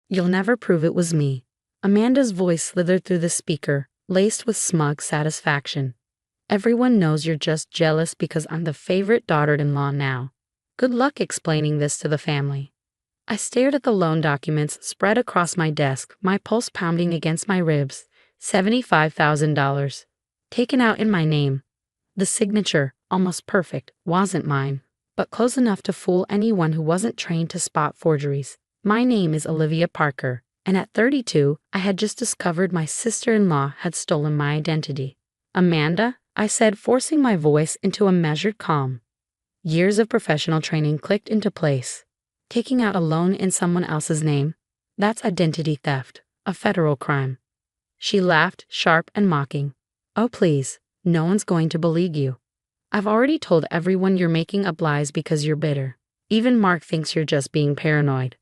You'll never prove it was me. Amanda's voice slithered through the speaker, laced with smug satisfaction. Everyone knows you're just jealous because I'm the favorite daughter-in-law now. Good luck explaining this to the family. I stared at the loan documents spread across my desk, my pulse pounding against my ribs. $75,000. Taken out in my name. The signature, almost perfect, wasn't mine, but close enough to fool anyone who wasn't trained to spot forgeries. My name is Olivia Parker, and at 32, I had just discovered my sister-in-law had stolen my identity. Amanda, I said, forcing my voice into a measured calm. Years of professional training clicked into place. Taking out a loan in someone else's name? That's identity theft, a federal crime. She laughed, sharp and mocking. Oh please, no one's going to believe you. I've already told everyone you're making up lies because you're bitter. Even Mark thinks you're just being paranoid.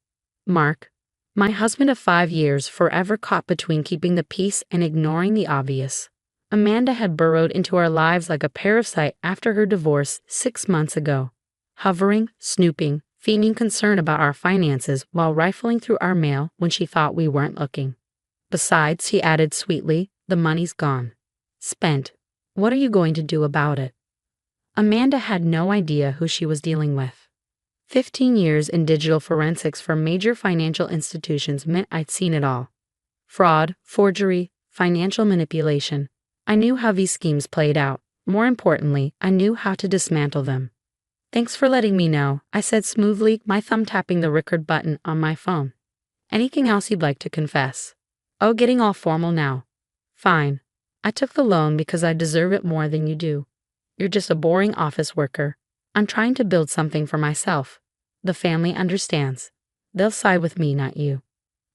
Mark, my husband of 5 years, forever caught between keeping the peace and ignoring the obvious. Amanda had burrowed into our lives like a parasite after her divorce 6 months ago. Hovering, snooping, feigning concern about our finances while rifling through our mail when she thought we weren't looking. Besides, he added sweetly, the money's gone. Spent. What are you going to do about it? Amanda had no idea who she was dealing with. 15 years in digital forensics for major financial institutions meant I'd seen it all. Fraud, forgery, financial manipulation. I knew how these schemes played out. More importantly, I knew how to dismantle them. Thanks for letting me know, I said smoothly, my thumb tapping the record button on my phone. Anything else you'd like to confess? Oh, getting all formal now. Fine. I took the loan because I deserve it more than you do. You're just a boring office worker. I'm trying to build something for myself. The family understands. They'll side with me, not you.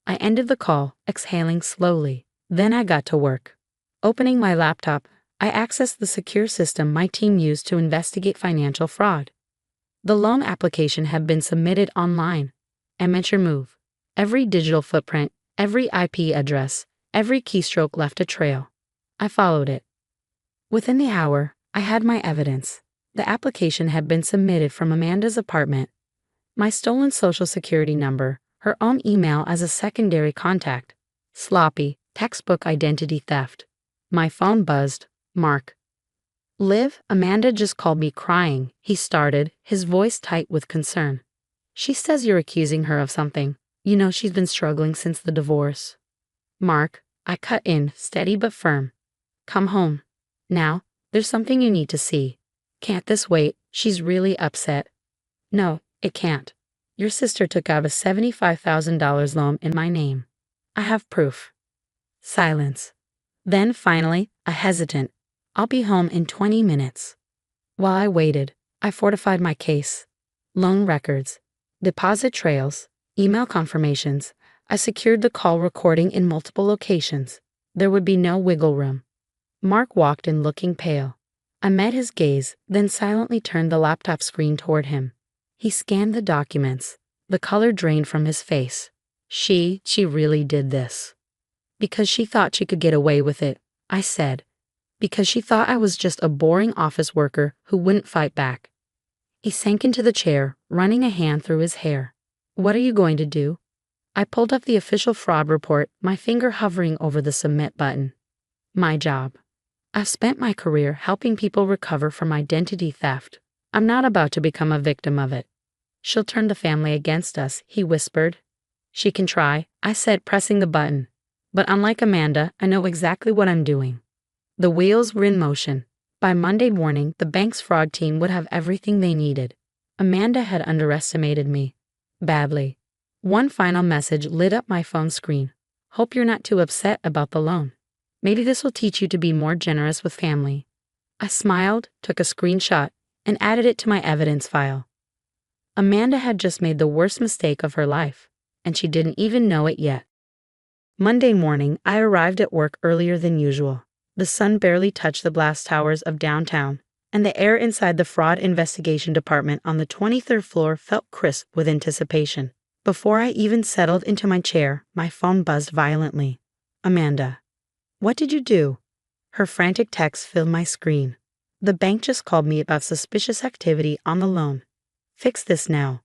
I ended the call, exhaling slowly. Then I got to work. Opening my laptop, I accessed the secure system my team used to investigate financial fraud. The loan application had been submitted online. Amateur move. Every digital footprint, every IP address, every keystroke left a trail. I followed it. Within the hour, I had my evidence. The application had been submitted from Amanda's apartment. My stolen social security number, her own email as a secondary contact. Sloppy, textbook identity theft. My phone buzzed. Mark. Liv, Amanda just called me crying, he started, his voice tight with concern. She says you're accusing her of something. You know she's been struggling since the divorce. Mark, I cut in, steady but firm. Come home. Now, there's something you need to see. Can't this wait? She's really upset. No, it can't. Your sister took out a $75,000 loan in my name. I have proof. Silence. Then finally, a hesitant. I'll be home in 20 minutes. While I waited, I fortified my case. Loan records, deposit trails, email confirmations. I secured the call recording in multiple locations. There would be no wiggle room. Mark walked in looking pale. I met his gaze, then silently turned the laptop screen toward him. He scanned the documents. The color drained from his face. She really did this. Because she thought she could get away with it, I said. Because she thought I was just a boring office worker who wouldn't fight back. He sank into the chair, running a hand through his hair. What are you going to do? I pulled up the official fraud report, my finger hovering over the submit button. My job. I've spent my career helping people recover from identity theft. I'm not about to become a victim of it. She'll turn the family against us, he whispered. She can try, I said, pressing the button. But unlike Amanda, I know exactly what I'm doing. The wheels were in motion. By Monday morning, the bank's fraud team would have everything they needed. Amanda had underestimated me. Badly. One final message lit up my phone screen. Hope you're not too upset about the loan. Maybe this will teach you to be more generous with family. I smiled, took a screenshot, and added it to my evidence file. Amanda had just made the worst mistake of her life, and she didn't even know it yet. Monday morning, I arrived at work earlier than usual. The sun barely touched the blast towers of downtown, and the air inside the fraud investigation department on the 23rd floor felt crisp with anticipation. Before I even settled into my chair, my phone buzzed violently. Amanda. What did you do? Her frantic text filled my screen. The bank just called me about suspicious activity on the loan. Fix this now.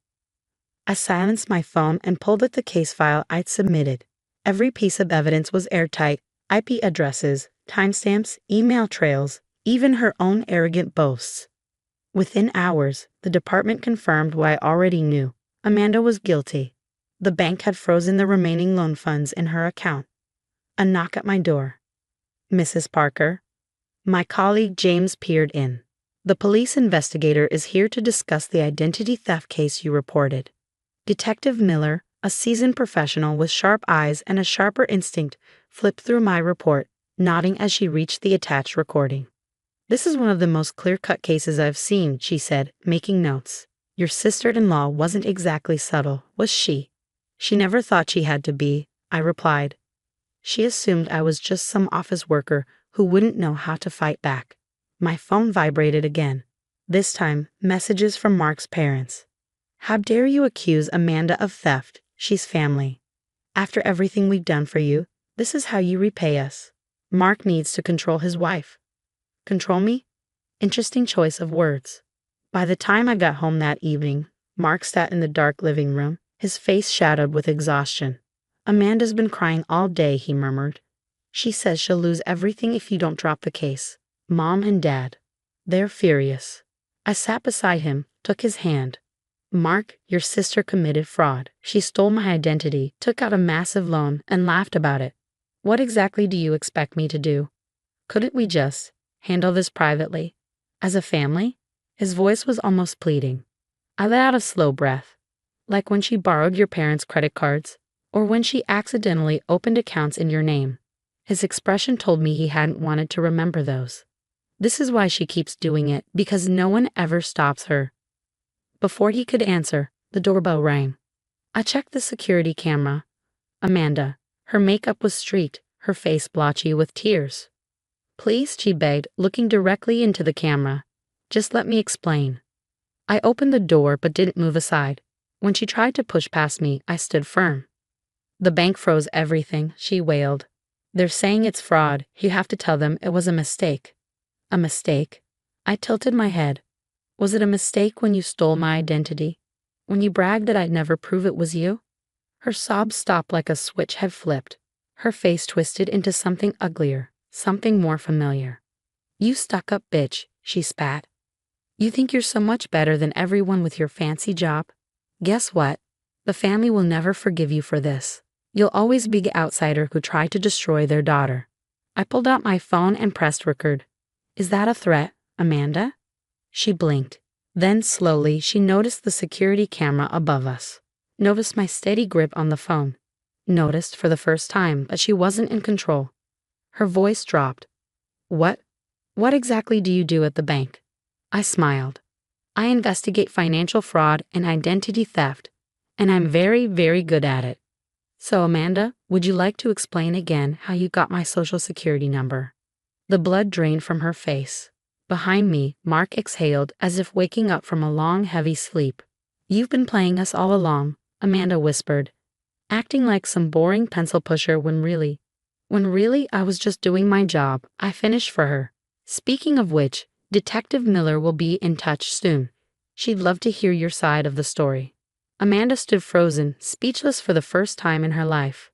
I silenced my phone and pulled at the case file I'd submitted. Every piece of evidence was airtight: IP addresses, timestamps, email trails, even her own arrogant boasts. Within hours, the department confirmed what I already knew. Amanda was guilty. The bank had frozen the remaining loan funds in her account. A knock at my door. "Mrs. Parker?" My colleague James peered in. "The police investigator is here to discuss the identity theft case you reported." Detective Miller, a seasoned professional with sharp eyes and a sharper instinct, flipped through my report, nodding as she reached the attached recording. "This is one of the most clear-cut cases I've seen," she said, making notes. "Your sister-in-law wasn't exactly subtle, was she?" "She never thought she had to be," I replied. "She assumed I was just some office worker who wouldn't know how to fight back." My phone vibrated again. This time, messages from Mark's parents. "How dare you accuse Amanda of theft? She's family. After everything we've done for you, this is how you repay us." Mark needs to control his wife. Control me? Interesting choice of words. By the time I got home that evening, Mark sat in the dark living room, his face shadowed with exhaustion. "Amanda's been crying all day," he murmured. "She says she'll lose everything if you don't drop the case. Mom and Dad, they're furious." I sat beside him, took his hand. "Mark, your sister committed fraud. She stole my identity, took out a massive loan, and laughed about it. What exactly do you expect me to do? Couldn't we just handle this privately? As a family?" His voice was almost pleading. I let out a slow breath. "Like when she borrowed your parents' credit cards, or when she accidentally opened accounts in your name." His expression told me he hadn't wanted to remember those. "This is why she keeps doing it, because no one ever stops her." Before he could answer, the doorbell rang. I checked the security camera. Amanda. Her makeup was streaked, her face blotchy with tears. "Please," she begged, looking directly into the camera. "Just let me explain." I opened the door but didn't move aside. When she tried to push past me, I stood firm. "The bank froze everything," she wailed. "They're saying it's fraud. You have to tell them it was a mistake." "A mistake?" I tilted my head. "Was it a mistake when you stole my identity? When you bragged that I'd never prove it was you?" Her sobs stopped like a switch had flipped. Her face twisted into something uglier, something more familiar. "You stuck-up bitch," she spat. "You think you're so much better than everyone with your fancy job? Guess what? The family will never forgive you for this. You'll always be the outsider who tried to destroy their daughter." I pulled out my phone and pressed record. "Is that a threat, Amanda?" She blinked. Then slowly she noticed the security camera above us. Noticed my steady grip on the phone. Noticed for the first time that she wasn't in control. Her voice dropped. What exactly do you do at the bank?" I smiled. "I investigate financial fraud and identity theft, and I'm very, very good at it." "So Amanda, would you like to explain again how you got my social security number?" The blood drained from her face. Behind me, Mark exhaled as if waking up from a long, heavy sleep. "You've been playing us all along," Amanda whispered, acting like some boring pencil pusher when really I was just doing my job. I finished for her. "Speaking of which, Detective Miller will be in touch soon. She'd love to hear your side of the story." Amanda stood frozen, speechless for the first time in her life.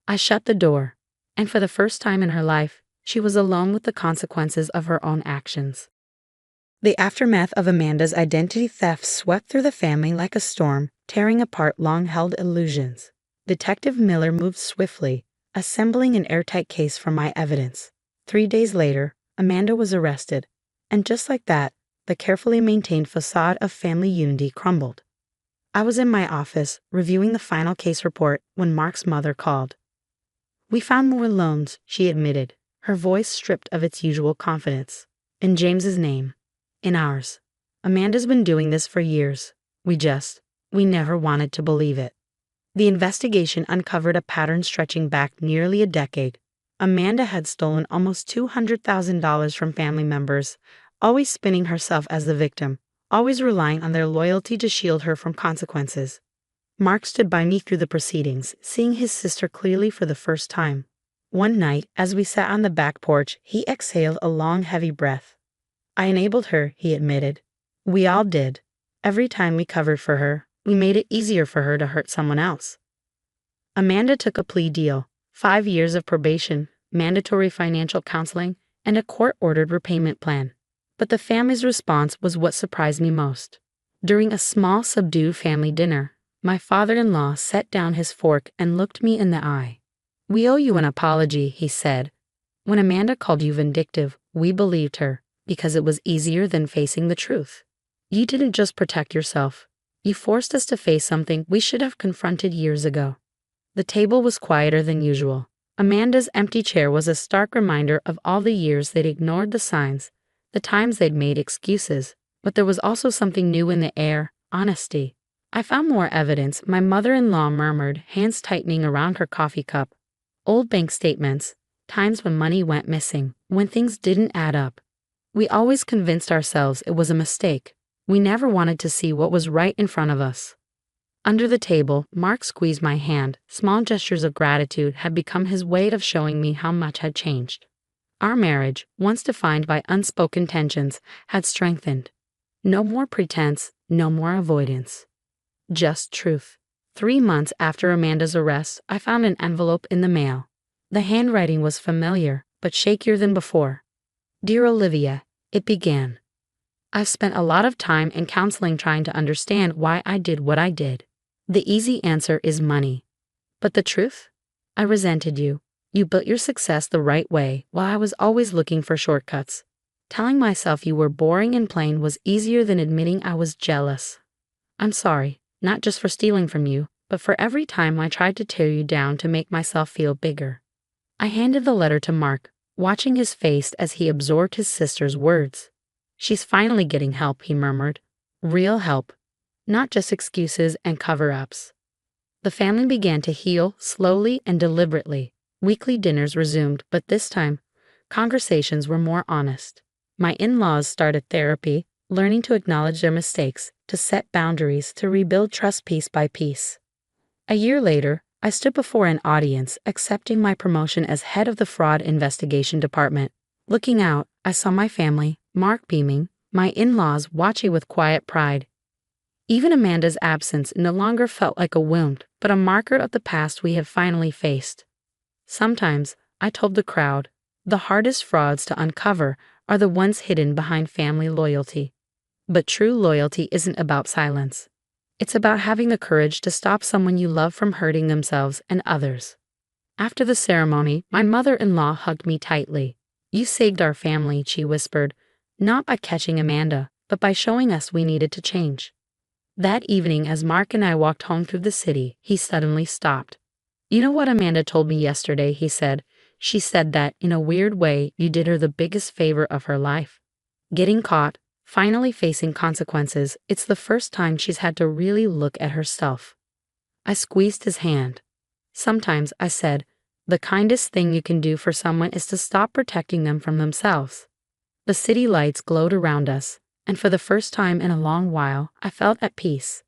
I shut the door, and for the first time in her life, she was alone with the consequences of her own actions. The aftermath of Amanda's identity theft swept through the family like a storm, tearing apart long-held illusions. Detective Miller moved swiftly, assembling an airtight case from my evidence. 3 days later, Amanda was arrested, and just like that, the carefully maintained facade of family unity crumbled. I was in my office, reviewing the final case report, when Mark's mother called. "We found more loans," she admitted, her voice stripped of its usual confidence. "In James's name. In ours. Amanda's been doing this for years. We never wanted to believe it." The investigation uncovered a pattern stretching back nearly a decade. Amanda had stolen almost $200,000 from family members, always spinning herself as the victim, always relying on their loyalty to shield her from consequences. Mark stood by me through the proceedings, seeing his sister clearly for the first time. One night, as we sat on the back porch, he exhaled a long, heavy breath. "I enabled her," he admitted. "We all did. Every time we covered for her, We made it easier for her to hurt someone else. Amanda took a plea deal, 5 years of probation, mandatory financial counseling, and a court-ordered repayment plan. But the family's response was what surprised me most. During a small, subdued family dinner, my father-in-law set down his fork and looked me in the eye. "We owe you an apology," he said. "When Amanda called you vindictive, we believed her, because it was easier than facing the truth. You didn't just protect yourself. You forced us to face something we should have confronted years ago." The table was quieter than usual. Amanda's empty chair was a stark reminder of all the years they'd ignored the signs, the times they'd made excuses, but there was also something new in the air: honesty. "I found more evidence," my mother-in-law murmured, hands tightening around her coffee cup. "Old bank statements, times when money went missing, when things didn't add up. We always convinced ourselves it was a mistake. We never wanted to see what was right in front of us." Under the table, Mark squeezed my hand. Small gestures of gratitude had become his way of showing me how much had changed. Our marriage, once defined by unspoken tensions, had strengthened. No more pretense, no more avoidance. Just truth. 3 months after Amanda's arrest, I found an envelope in the mail. The handwriting was familiar, but shakier than before. "Dear Olivia," it began. "I've spent a lot of time in counseling trying to understand why I did what I did. The easy answer is money. But the truth? I resented you. You built your success the right way while I was always looking for shortcuts. Telling myself you were boring and plain was easier than admitting I was jealous. I'm sorry, not just for stealing from you, but for every time I tried to tear you down to make myself feel bigger." I handed the letter to Mark, watching his face as he absorbed his sister's words. "She's finally getting help," he murmured. "Real help. Not just excuses and cover-ups." The family began to heal slowly and deliberately. Weekly dinners resumed, but this time, conversations were more honest. My in-laws started therapy, learning to acknowledge their mistakes, to set boundaries, to rebuild trust piece by piece. A year later, I stood before an audience, accepting my promotion as head of the fraud investigation department. Looking out, I saw my family, Mark beaming, my in-laws watching with quiet pride. Even Amanda's absence no longer felt like a wound, but a marker of the past we had finally faced. Sometimes, I told the crowd, the hardest frauds to uncover are the ones hidden behind family loyalty. But true loyalty isn't about silence. It's about having the courage to stop someone you love from hurting themselves and others. After the ceremony, my mother-in-law hugged me tightly. "You saved our family," she whispered, "not by catching Amanda, but by showing us we needed to change." That evening, as Mark and I walked home through the city, he suddenly stopped. "You know what Amanda told me yesterday," he said. "She said that, in a weird way, you did her the biggest favor of her life. Getting caught, finally facing consequences, it's the first time she's had to really look at herself." I squeezed his hand. "Sometimes," I said, "the kindest thing you can do for someone is to stop protecting them from themselves." The city lights glowed around us, and for the first time in a long while, I felt at peace.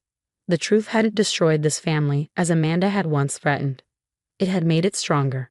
The truth hadn't destroyed this family as Amanda had once threatened. It had made it stronger.